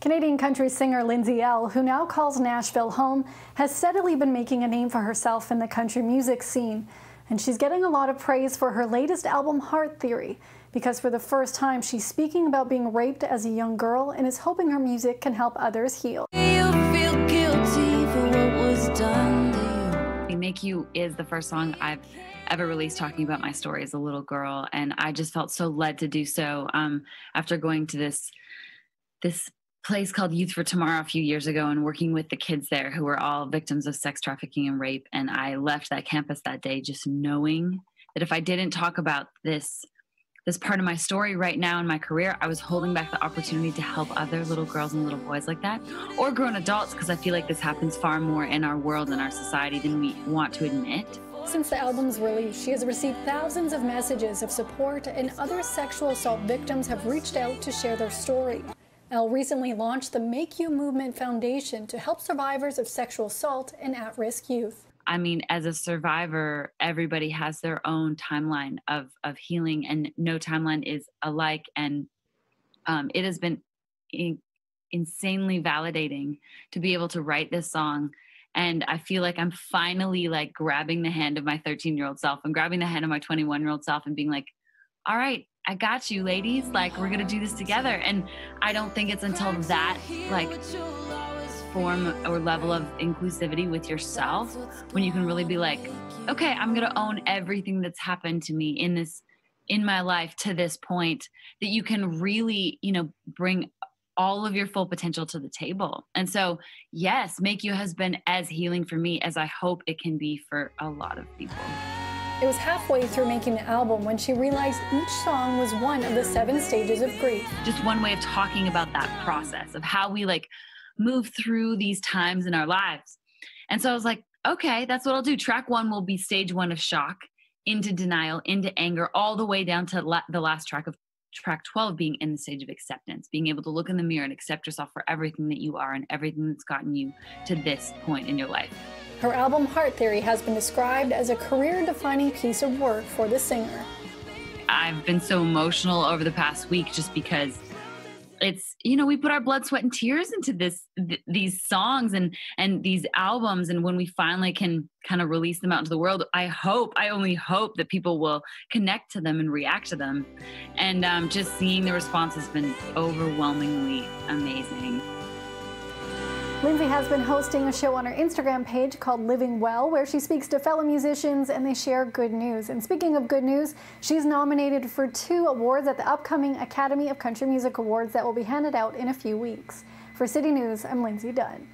Canadian country singer Lindsay Ell, who now calls Nashville home, has steadily been making a name for herself in the country music scene. And she's getting a lot of praise for her latest album, Heart Theory, because for the first time she's speaking about being raped as a young girl and is hoping her music can help others heal. You feel guilty for what was done to you. Make You is the first song I've ever released talking about my story as a little girl, and I just felt so led to do so after going to this place called Youth for Tomorrow a few years ago and working with the kids there who were all victims of sex trafficking and rape. And I left that campus that day just knowing that if I didn't talk about this part of my story right now in my career, I was holding back the opportunity to help other little girls and little boys like that, or grown adults, because I feel like this happens far more in our world and our society than we want to admit. Since the album's release, she has received thousands of messages of support, and other sexual assault victims have reached out to share their story. Elle recently launched the Make You Movement Foundation to help survivors of sexual assault and at-risk youth. I mean, as a survivor, everybody has their own timeline of healing, and no timeline is alike. And it has been insanely validating to be able to write this song. And I feel like I'm finally like grabbing the hand of my 13-year-old self and grabbing the hand of my 21-year-old self and being like, all right, I got you, ladies. Like, we're going to do this together. And I don't think it's until that like form or level of inclusivity with yourself when you can really be like, okay, I'm going to own everything that's happened to me in my life to this point, that you can really, bring all of your full potential to the table. And so, yes, Make You has been as healing for me as I hope it can be for a lot of people. It was halfway through making the album when she realized each song was one of the 7 stages of grief. Just one way of talking about that process of how we like move through these times in our lives. And so I was like, okay, that's what I'll do. Track 1 will be stage 1 of shock, into denial, into anger, all the way down to the last track of track 12 being in the stage of acceptance, being able to look in the mirror and accept yourself for everything that you are and everything that's gotten you to this point in your life. Her album Heart Theory has been described as a career-defining piece of work for the singer. I've been so emotional over the past week just because it's, we put our blood, sweat, and tears into these songs and these albums. And when we finally can kind of release them out into the world, I only hope that people will connect to them and react to them. And just seeing the response has been overwhelmingly amazing. Lindsay has been hosting a show on her Instagram page called Living Well, where she speaks to fellow musicians and they share good news. And speaking of good news, she's nominated for 2 awards at the upcoming Academy of Country Music Awards that will be handed out in a few weeks. For City News, I'm Lindsay Dunn.